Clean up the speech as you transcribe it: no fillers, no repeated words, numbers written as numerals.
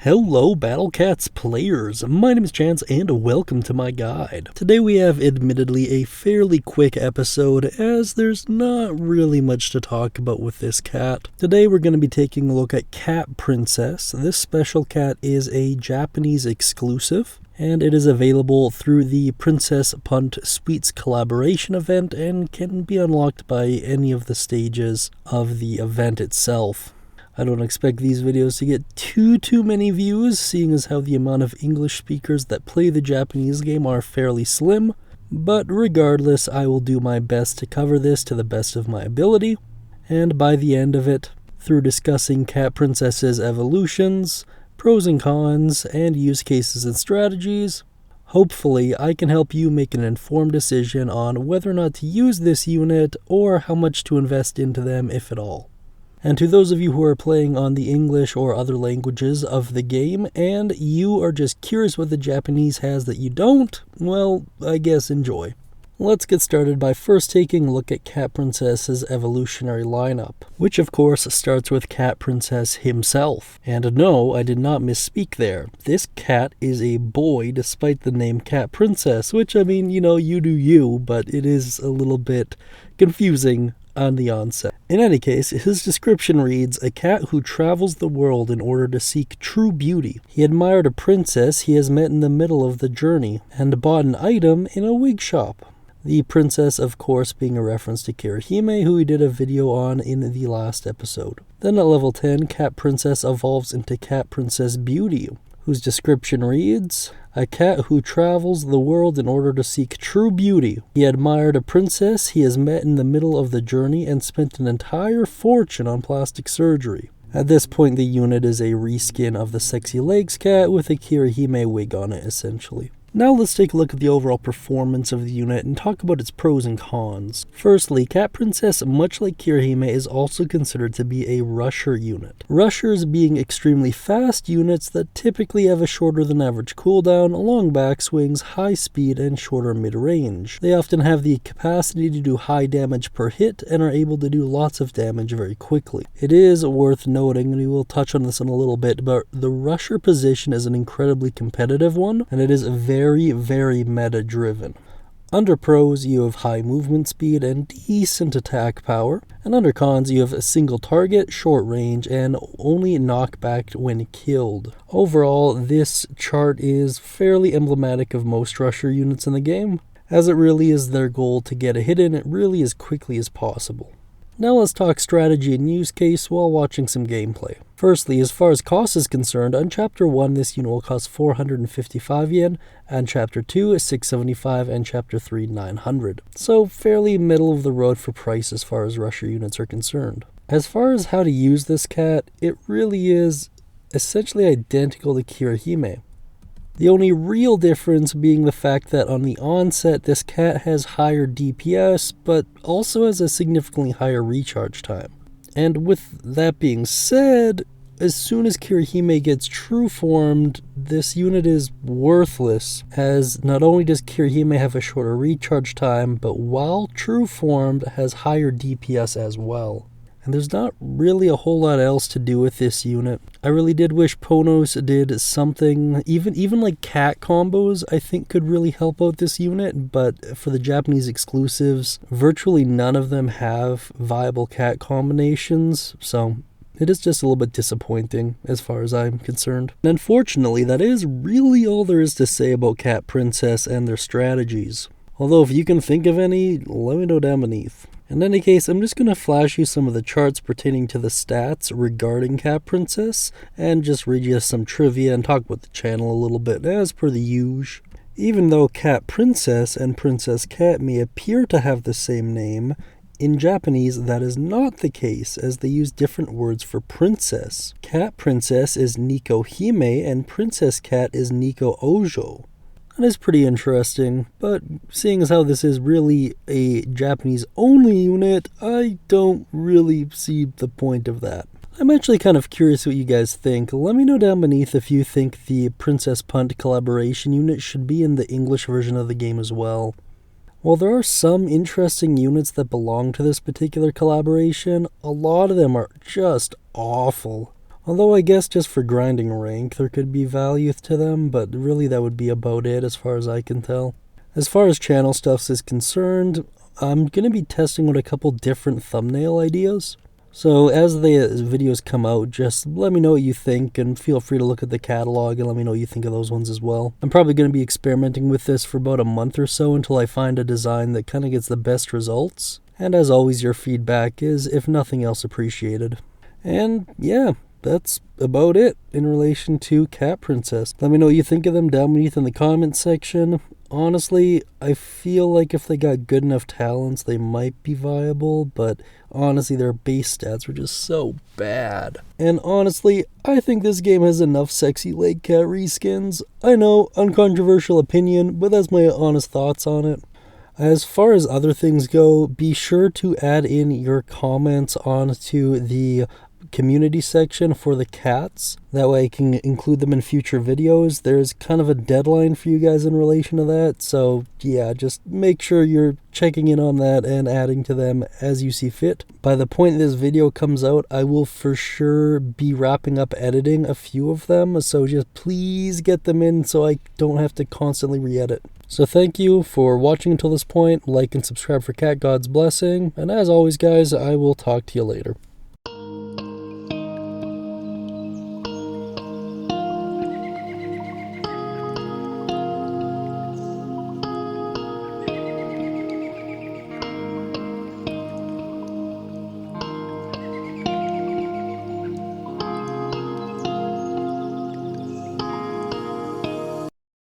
Hello Battle Cats players, my name is Chance and welcome to my guide. Today we have admittedly a fairly quick episode as there's not really much to talk about with this cat. Today we're going to be taking a look at Cat Princess. This special cat is a Japanese exclusive and it is available through the Princess Punt Sweets collaboration event and can be unlocked by any of the stages of the event itself. I don't expect these videos to get too many views, seeing as how the amount of English speakers that play the Japanese game are fairly slim, but regardless, I will do my best to cover this to the best of my ability, and by the end of it, through discussing Cat Princess's evolutions, pros and cons, and use cases and strategies, hopefully I can help you make an informed decision on whether or not to use this unit or how much to invest into them, if at all. And to those of you who are playing on the English or other languages of the game, and you are just curious what the Japanese has that you don't, well, I guess enjoy. Let's get started by first taking a look at Cat Princess's evolutionary lineup, which of course starts with Cat Princess himself. And no, I did not misspeak there. This cat is a boy despite the name Cat Princess, which, I mean, you do you, but it is a little bit confusing on the onset. In any case, his description reads, a cat who travels the world in order to seek true beauty. He admired a princess he has met in the middle of the journey, and bought an item in a wig shop. The princess, of course, being a reference to Kerihime, who we did a video on in the last episode. Then at level 10, Cat Princess evolves into Cat Princess Beauty, whose description reads, a cat who travels the world in order to seek true beauty. He admired a princess he has met in the middle of the journey and spent an entire fortune on plastic surgery. At this point, the unit is a reskin of the Sexy Legs cat with a Kerihime wig on it, essentially. Now let's take a look at the overall performance of the unit and talk about its pros and cons. Firstly, Cat Princess, much like Kerihime, is also considered to be a rusher unit. Rushers being extremely fast units that typically have a shorter than average cooldown, long backswings, high speed, and shorter mid-range. They often have the capacity to do high damage per hit and are able to do lots of damage very quickly. It is worth noting, and we will touch on this in a little bit, but the rusher position is an incredibly competitive one, and it is very meta driven. Under pros, you have high movement speed and decent attack power, and under cons, you have a single target, short range, and only knockback when killed. Overall, this chart is fairly emblematic of most rusher units in the game, as it really is their goal to get a hit in it really as quickly as possible. Now let's talk strategy and use case while watching some gameplay. Firstly, as far as cost is concerned, on Chapter 1 this unit will cost 455 yen, and Chapter 2 is 675, and Chapter 3 900. So fairly middle of the road for price as far as rusher units are concerned. As far as how to use this cat, it really is essentially identical to Kerihime. The only real difference being the fact that on the onset, this cat has higher DPS, but also has a significantly higher recharge time. And with that being said, as soon as Kerihime gets true formed, this unit is worthless, as not only does Kerihime have a shorter recharge time, but while true formed has higher DPS as well. And there's not really a whole lot else to do with this unit. I really did wish Ponos did something, even like cat combos I think could really help out this unit, but for the Japanese exclusives, virtually none of them have viable cat combinations, so it is just a little bit disappointing as far as I'm concerned. And unfortunately, that is really all there is to say about Cat Princess and their strategies. Although if you can think of any, let me know down beneath. In any case, I'm just going to flash you some of the charts pertaining to the stats regarding Cat Princess, and just read you some trivia and talk about the channel a little bit, as per the usual. Even though Cat Princess and Princess Cat may appear to have the same name, in Japanese that is not the case, as they use different words for princess. Cat Princess is Niko Hime, and Princess Cat is Niko Ojo. That is pretty interesting, but seeing as how this is really a Japanese-only unit, I don't really see the point of that. I'm actually kind of curious what you guys think. Let me know down beneath if you think the Princess Punt collaboration unit should be in the English version of the game as well. While there are some interesting units that belong to this particular collaboration, a lot of them are just awful. Although I guess just for grinding rank there could be value to them, but really that would be about it as far as I can tell. As far as channel stuff is concerned, I'm going to be testing out a couple different thumbnail ideas. So as the videos come out, just let me know what you think, and feel free to look at the catalog and let me know what you think of those ones as well. I'm probably going to be experimenting with this for about a month or so until I find a design that kind of gets the best results. And as always, your feedback is, if nothing else, appreciated. And yeah, that's about it in relation to Cat Princess. Let me know what you think of them down beneath in the comments section. Honestly, I feel like if they got good enough talents, they might be viable, but honestly, their base stats were just so bad. And honestly, I think this game has enough sexy lake cat reskins. I know, uncontroversial opinion, but that's my honest thoughts on it. As far as other things go, be sure to add in your comments onto the community section for the cats. That way I can include them in future videos. There's kind of a deadline for you guys in relation to that, so yeah, just make sure you're checking in on that and adding to them as you see fit. By the point this video comes out, I will for sure be wrapping up editing a few of them, so just please get them in so I don't have to constantly re-edit. So thank you for watching until this point. Like and subscribe for Cat God's blessing, and as always guys, I will talk to you later.